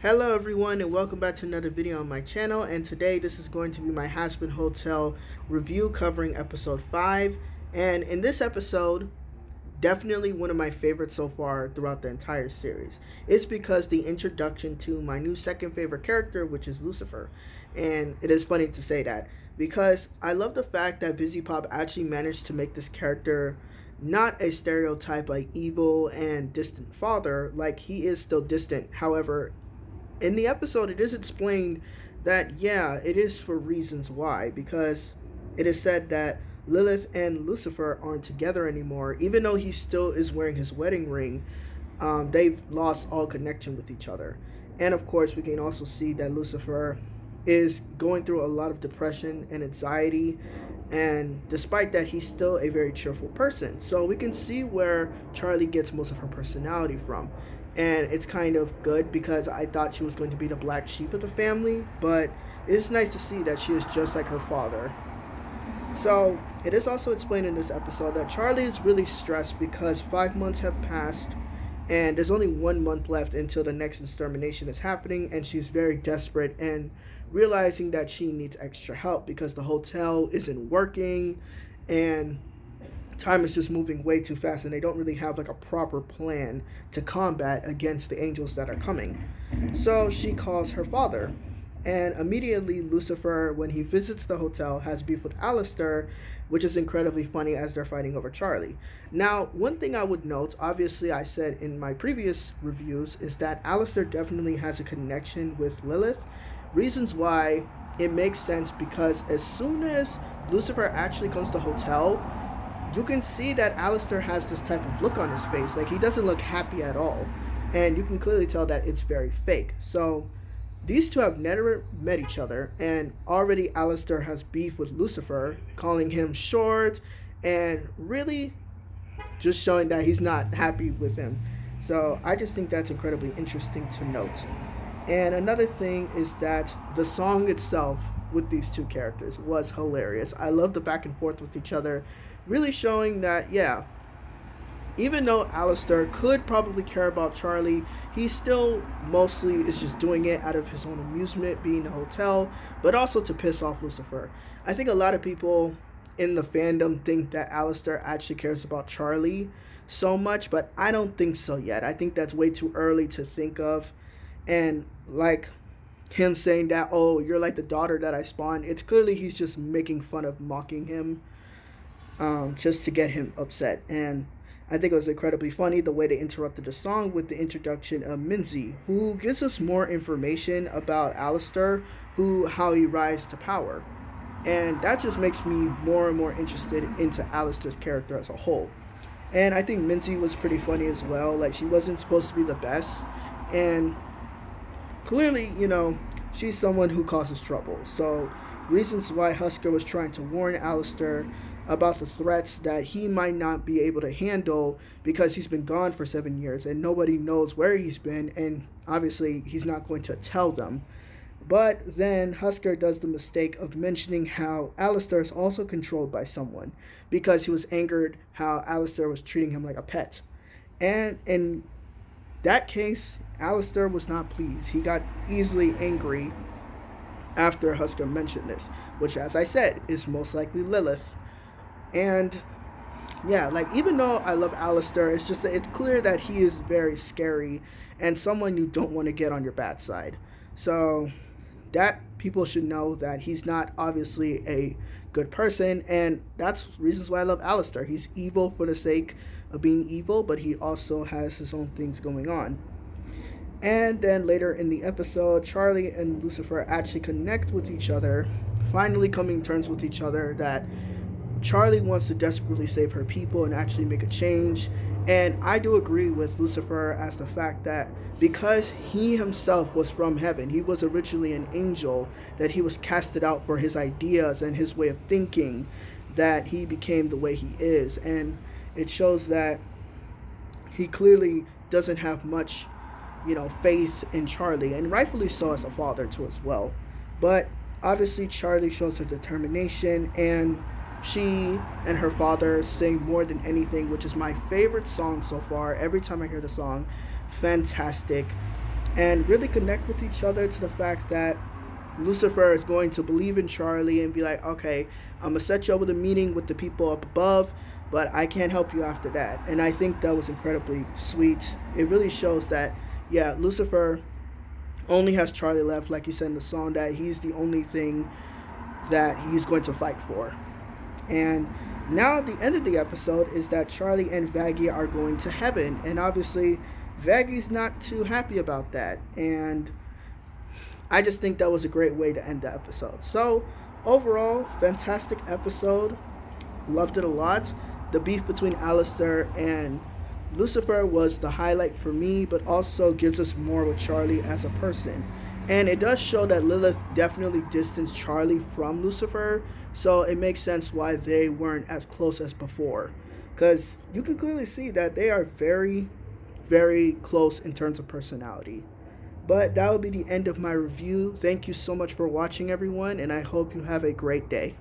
Hello everyone and welcome back to another video on my channel, and today this is going to be my Hazbin Hotel review covering episode 5. And in this episode, definitely one of my favorites so far throughout the entire series. It's because the introduction to my new second favorite character, which is Lucifer. And it is funny to say that because I love the fact that Vizzy Pop actually managed to make this character not a stereotype like evil and distant father. Like, he is still distant. However, in the episode, it is explained that, yeah, it is for reasons why, because it is said that Lilith and Lucifer aren't together anymore. Even though he still is wearing his wedding ring, they've lost all connection with each other. And of course, we can also see that Lucifer is going through a lot of depression and anxiety, and despite that, he's still a very cheerful person. So we can see where Charlie gets most of her personality from. And it's kind of good because I thought she was going to be the black sheep of the family, but it's nice to see that she is just like her father. So it is also explained in this episode that Charlie is really stressed because 5 months have passed and there's only 1 month left until the next extermination is happening, and she's very desperate and realizing that she needs extra help because the hotel isn't working and time is just moving way too fast, and they don't really have like a proper plan to combat against the angels that are coming. So she calls her father, and immediately Lucifer, when he visits the hotel, has beef with Alastor, which is incredibly funny as they're fighting over Charlie. Now, one thing I would note, obviously I said in my previous reviews, is that Alastor definitely has a connection with Lilith. Reasons why it makes sense because as soon as Lucifer actually comes to the hotel, you can see that Alastor has this type of look on his face. Like, he doesn't look happy at all. And you can clearly tell that it's very fake. So these two have never met each other, and already Alastor has beef with Lucifer, calling him short and really just showing that he's not happy with him. So I just think that's incredibly interesting to note. And another thing is that the song itself with these two characters was hilarious. I love the back and forth with each other, really showing that, yeah, even though Alastor could probably care about Charlie, he still mostly is just doing it out of his own amusement, being in a hotel, but also to piss off Lucifer. I think a lot of people in the fandom think that Alastor actually cares about Charlie so much, but I don't think so yet. I think that's way too early to think of. And like him saying that, oh, you're like the daughter that I spawned, it's clearly he's just making fun of, mocking him, just to get him upset. And I think it was incredibly funny the way they interrupted the song with the introduction of Missi, who gives us more information about Alastor, how he rise to power. And that just makes me more and more interested into Alastor's character as a whole. And I think Missi was pretty funny as well. Like, she wasn't supposed to be the best, and clearly, she's someone who causes trouble. So reasons why Husker was trying to warn Alastor about the threats that he might not be able to handle because he's been gone for 7 years and nobody knows where he's been, and obviously he's not going to tell them. But then Husker does the mistake of mentioning how Alastor is also controlled by someone because he was angered how Alastor was treating him like a pet. And in that case, Alastor was not pleased. He got easily angry after Husker mentioned this, which, as I said, is most likely Lilith. And yeah, like, even though I love Alastor, it's just that it's clear that he is very scary and someone you don't want to get on your bad side. So that people should know that he's not obviously a good person, and that's reasons why I love Alastor. He's evil for the sake of being evil, but he also has his own things going on. And then later in the episode, Charlie and Lucifer actually connect with each other, finally coming to terms with each other that Charlie wants to desperately save her people and actually make a change. And I do agree with Lucifer as the fact that because he himself was from heaven, he was originally an angel, that he was casted out for his ideas and his way of thinking, that he became the way he is. And it shows that he clearly doesn't have much, faith in Charlie, and rightfully so as a father too as well. But obviously Charlie shows her determination, and she and her father sing More Than Anything, which is my favorite song so far. Every time I hear the song, fantastic. and really connect with each other, to the fact that Lucifer is going to believe in Charlie and be like, okay, I'm going to set you up with a meeting with the people up above, but I can't help you after that. And I think that was incredibly sweet. It really shows that, yeah, Lucifer only has Charlie left, like he said in the song, that he's the only thing that he's going to fight for. And now the end of the episode is that Charlie and Vaggie are going to heaven. And obviously, Vaggie's not too happy about that. And I just think that was a great way to end the episode. So, overall, fantastic episode. Loved it a lot. The beef between Alastor and Lucifer was the highlight for me, but also gives us more with Charlie as a person. And it does show that Lilith definitely distanced Charlie from Lucifer, so it makes sense why they weren't as close as before. Because you can clearly see that they are very, very close in terms of personality. But that will be the end of my review. Thank you so much for watching, everyone, and I hope you have a great day.